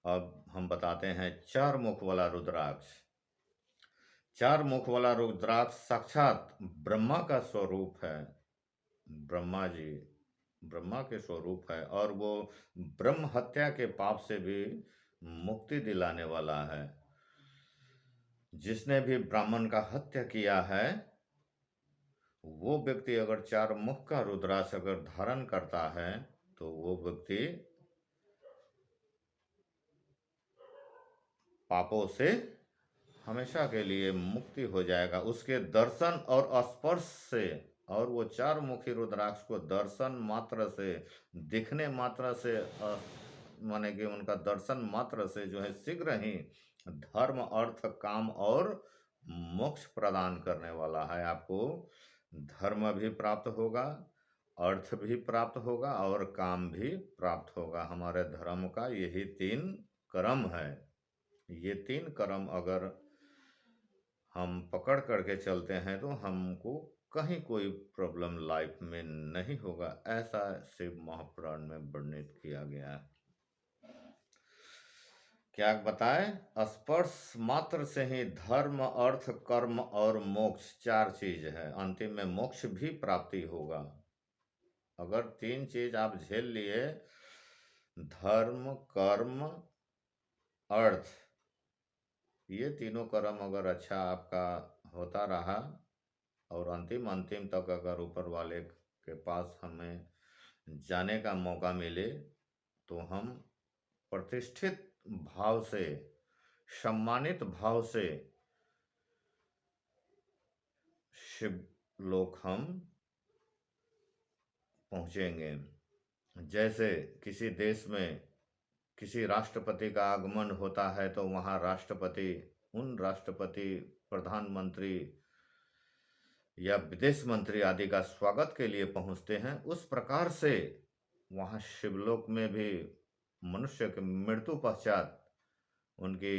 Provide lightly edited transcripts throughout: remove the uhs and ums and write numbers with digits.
अब हम बताते हैं चार मुख वाला रुद्राक्ष। चार मुख वाला रुद्राक्ष साक्षात ब्रह्मा का स्वरूप है। ब्रह्मा जी, ब्रह्मा के स्वरूप है, और वो ब्रह्म हत्या के पाप से भी मुक्ति दिलाने वाला है। जिसने भी ब्राह्मण का हत्या किया है, वो व्यक्ति अगर चार मुख का रुद्राक्ष अगर धारण करता है, तो वो व्यक्ति पापों से हमेशा के लिए मुक्ति हो जाएगा। उसके दर्शन और स्पर्श से, और वो चार मुखी रुद्राक्ष को दर्शन मात्र से, दिखने मात्र से, माने कि उनका दर्शन मात्र से जो है शीघ्र ही धर्म, अर्थ, काम और मोक्ष प्रदान करने वाला है। आपको धर्म भी प्राप्त होगा, अर्थ भी प्राप्त होगा और काम भी प्राप्त होगा। हमारे धर्म का यही तीन कर्म है। ये तीन कर्म अगर हम पकड़ करके चलते हैं तो हमको कहीं कोई प्रॉब्लम लाइफ में नहीं होगा, ऐसा शिव महापुराण में वर्णित किया गया है। क्या बताएं? स्पर्श मात्र से ही धर्म, अर्थ, कर्म और मोक्ष चार चीज है। अंतिम में मोक्ष भी प्राप्ति होगा। अगर तीन चीज आप झेल लिए, धर्म, कर्म, अर्थ, ये तीनों कर्म अगर अच्छा आपका होता रहा, और अंतिम अंतिम तक अगर ऊपर वाले के पास हमें जाने का मौका मिले, तो हम प्रतिष्ठित भाव से, सम्मानित भाव से शिव लोक हम पहुँचेंगे। जैसे किसी देश में किसी राष्ट्रपति का आगमन होता है, तो वहाँ राष्ट्रपति, उन राष्ट्रपति, प्रधानमंत्री या विदेश मंत्री आदि का स्वागत के लिए पहुँचते हैं। उस प्रकार से वहाँ शिवलोक में भी मनुष्य की मृत्यु पश्चात उनकी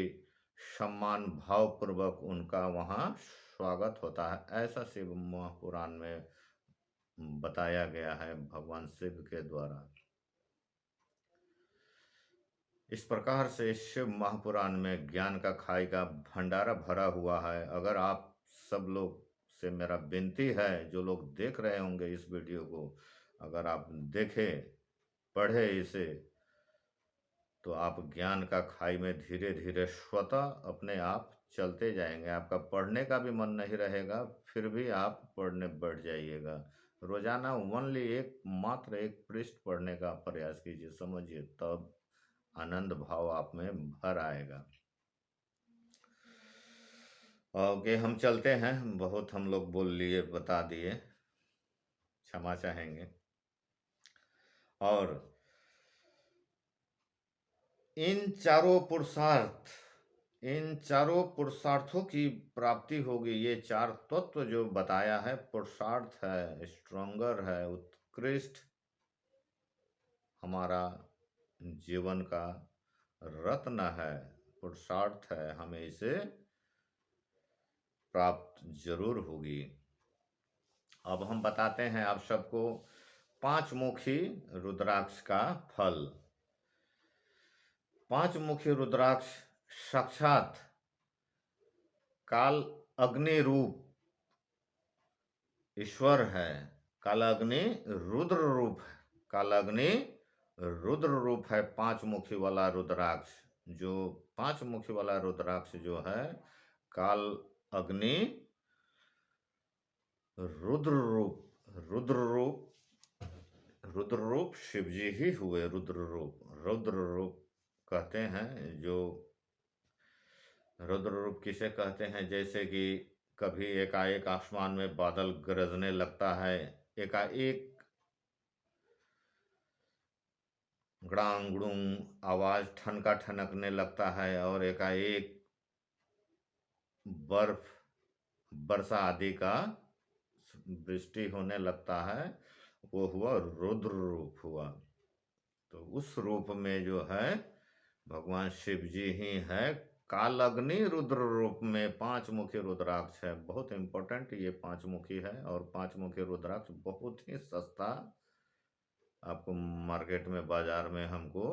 सम्मान भाव पूर्वक उनका वहाँ स्वागत होता है। ऐसा शिव महापुराण में बताया गया है भगवान शिव के द्वारा। इस प्रकार से शिव महापुराण में ज्ञान का खाई का भंडारा भरा हुआ है। अगर आप सब लोग से मेरा विनती है, जो लोग देख रहे होंगे इस वीडियो को, अगर आप देखें, पढ़े इसे, तो आप ज्ञान का खाई में धीरे धीरे स्वतः अपने आप चलते जाएंगे। आपका पढ़ने का भी मन नहीं रहेगा, फिर भी आप पढ़ने बैठ जाइएगा। रोजाना ओनली मात्र एक पृष्ठ पढ़ने का प्रयास कीजिए, समझिए, तब आनंद भाव आप में भर आएगा। ओके, हम चलते हैं। बहुत हम लोग बोल लिए, बता दिए, क्षमा चाहेंगे। और इन चारों पुरुषार्थों की प्राप्ति होगी। ये चार तत्व जो बताया है, पुरुषार्थ है, स्ट्रॉन्गर है, उत्कृष्ट हमारा जीवन का रत्न है, पुरुषार्थ है, हमें इसे प्राप्त जरूर होगी। अब हम बताते हैं आप सबको पांचमुखी रुद्राक्ष का फल। पांचमुखी रुद्राक्ष साक्षात काल अग्नि रूप ईश्वर है। कालाग्नि रुद्र रूप है। कालाग्नि रुद्र रूप है पांचमुखी वाला रुद्राक्ष। जो पांचमुखी वाला रुद्राक्ष जो है, काल अग्नि रुद्र रूप शिव जी ही हुए। रुद्र रूप कहते हैं। जो रुद्र रूप किसे कहते हैं? जैसे कि कभी एकाएक आसमान में बादल गरजने लगता है, एकाएक गड़ांग गुड़ुंग आवाज ठनका ठनकने लगता है, और एकाएक बर्फ, वर्षा आदि का वृष्टि होने लगता है, वो हुआ रुद्र रूप हुआ। तो उस रूप में जो है भगवान शिव जी ही है। कालअग्नि रुद्र रूप में पांचमुखी रुद्राक्ष है। बहुत इंपॉर्टेंट ये पांचमुखी है, और पांचमुखी रुद्राक्ष बहुत ही सस्ता आपको मार्केट में, बाजार में हमको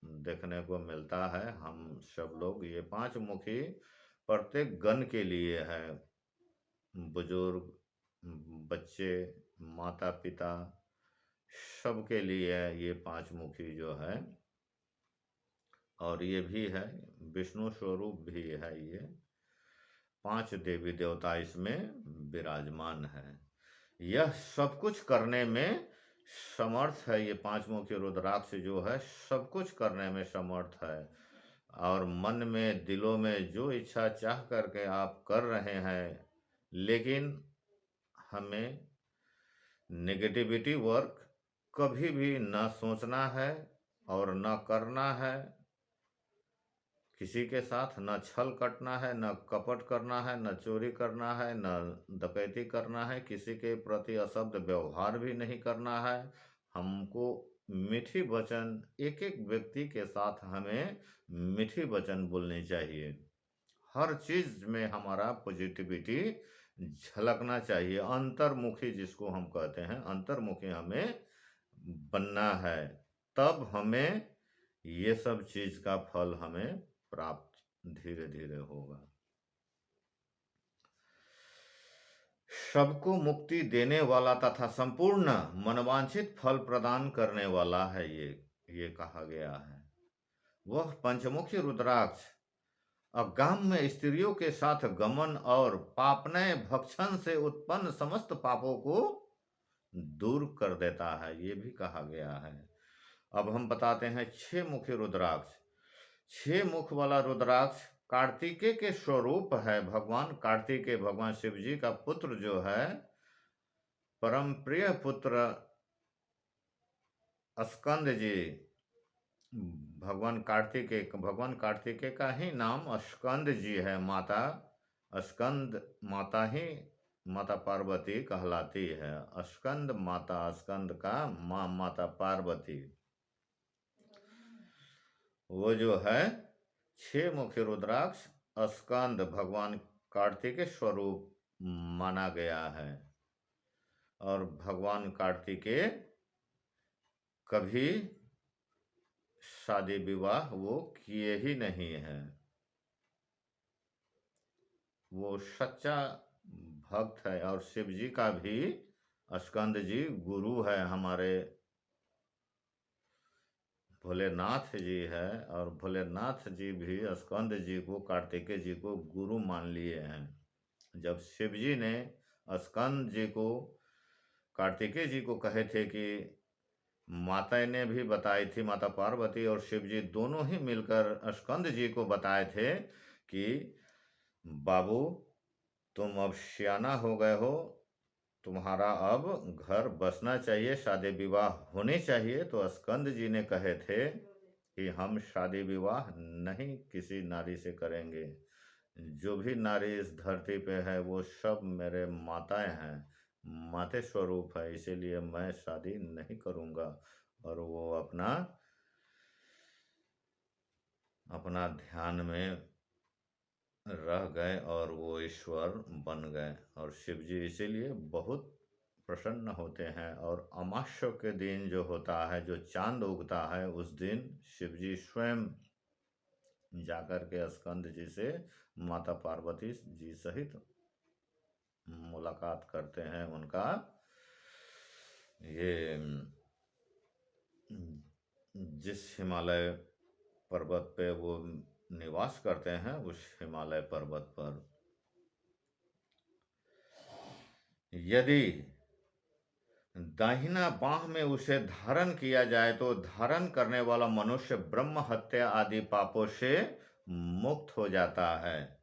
देखने को मिलता है। हम सब लोग ये 5 मुखी प्रत्येक गण के लिए है। बुजुर्ग, बच्चे, माता पिता, सबके लिए ये 5 मुखी जो है। और ये भी है, विष्णु स्वरूप भी है ये। 5 देवी देवता इसमें विराजमान है। यह सब कुछ करने में समर्थ है। ये 5 मुखी रुद्राक्ष जो है सब कुछ करने में समर्थ है। और मन में, दिलों में जो इच्छा चाह करके आप कर रहे हैं, लेकिन हमें नेगेटिविटी वर्क कभी भी न सोचना है और न करना है। किसी के साथ न छल कटना है, न कपट करना है, न चोरी करना है, न डकैती करना है। किसी के प्रति अशब्द व्यवहार भी नहीं करना है। हमको मीठी वचन, एक एक व्यक्ति के साथ हमें मीठी वचन बोलनी चाहिए। हर चीज में हमारा पॉजिटिविटी झलकना चाहिए। अंतर्मुखी जिसको हम कहते हैं, अंतर्मुखी हमें बनना है। तब हमें ये सब चीज का फल हमें प्राप्त धीरे धीरे होगा। सबको मुक्ति देने वाला तथा संपूर्ण मनवांछित फल प्रदान करने वाला है ये कहा गया है। वह पंचमुखी रुद्राक्ष अगाम्य स्त्रियों के साथ गमन और पापनय भक्षण से उत्पन्न समस्त पापों को दूर कर देता है, ये भी कहा गया है। अब हम बताते हैं 6 मुखी रुद्राक्ष। 6 मुख वाला रुद्राक्ष कार्तिकेय के स्वरूप है। भगवान कार्तिकेय, भगवान शिव जी का पुत्र जो है, परम प्रिय पुत्र स्कंद जी, भगवान कार्तिकेय का ही नाम स्कंद जी है। माता स्कंद माता ही माता पार्वती कहलाती है। स्कंद माता, स्कंद का माँ माता पार्वती। वो जो है 6 मुखी रुद्राक्ष स्कंद भगवान कार्तिकेय स्वरूप माना गया है। और भगवान कार्तिकेय कभी शादी विवाह वो किए ही नहीं हैं। वो सच्चा भक्त है। और शिव जी का भी स्कंद जी गुरु है। हमारे भोलेनाथ जी है, और भोलेनाथ जी भी स्कंद जी को, कार्तिकेय जी को गुरु मान लिए हैं। जब शिव जी ने स्कंद जी को, कार्तिकेय जी को कहे थे कि माता ने भी बताई थी, माता पार्वती और शिव जी दोनों ही मिलकर स्कंद जी को बताए थे कि बाबू तुम अब सियाना हो गए हो, तुम्हारा अब घर बसना चाहिए, शादी विवाह होनी चाहिए। तो स्कंद जी ने कहे थे कि हम शादी विवाह नहीं किसी नारी से करेंगे। जो भी नारी इस धरती पे है वो सब मेरे माताएं हैं, माते स्वरूप है, इसीलिए मैं शादी नहीं करूँगा। और वो अपना ध्यान में रह गए और वो ईश्वर बन गए। और शिव जी इसीलिए बहुत प्रसन्न होते हैं। और अमावस्या के दिन जो होता है, जो चांद उगता है, उस दिन शिव जी स्वयं जाकर के स्कंद जी से, माता पार्वती जी सहित मुलाकात करते हैं। उनका ये जिस हिमालय पर्वत पे वो निवास करते हैं, उस हिमालय पर्वत पर यदि दाहिना बाह में उसे धारण किया जाए तो धारण करने वाला मनुष्य ब्रह्म हत्या आदि पापों से मुक्त हो जाता है।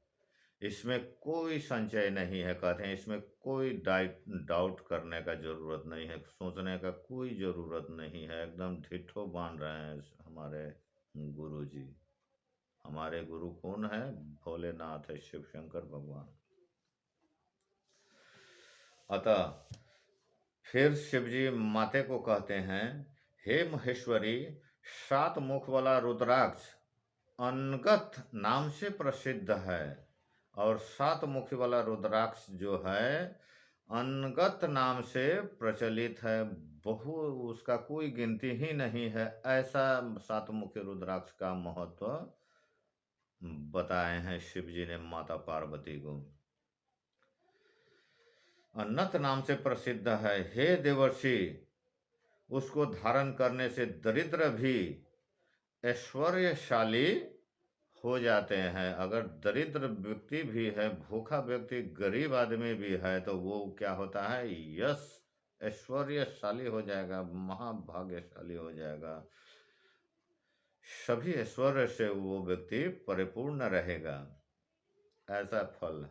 इसमें कोई संचय नहीं है। कहते हैं इसमें कोई डाउट करने का जरूरत नहीं है, सोचने का कोई जरूरत नहीं है। एकदम ढिठो बांध रहे हैं हमारे गुरु जी। हमारे गुरु कौन है? भोलेनाथ है, शिव शंकर भगवान। अतः फिर शिव जी माते को कहते हैं, हे महेश्वरी, 7 मुख वाला रुद्राक्ष अनगत नाम से प्रसिद्ध है। और 7 मुख वाला रुद्राक्ष जो है अनगत नाम से प्रचलित है, बहु उसका कोई गिनती ही नहीं है। ऐसा सातमुखी रुद्राक्ष का महत्व बताए हैं शिव जी ने माता पार्वती को। अनंत नाम से प्रसिद्ध है। हे देवर्षि, उसको धारण करने से दरिद्र भी ऐश्वर्यशाली हो जाते हैं। अगर दरिद्र व्यक्ति भी है, भूखा व्यक्ति, गरीब आदमी भी है, तो वो क्या होता है, यश ऐश्वर्यशाली हो जाएगा, महाभाग्यशाली हो जाएगा। सभी ऐश्वर्य से वो व्यक्ति परिपूर्ण रहेगा। ऐसा फल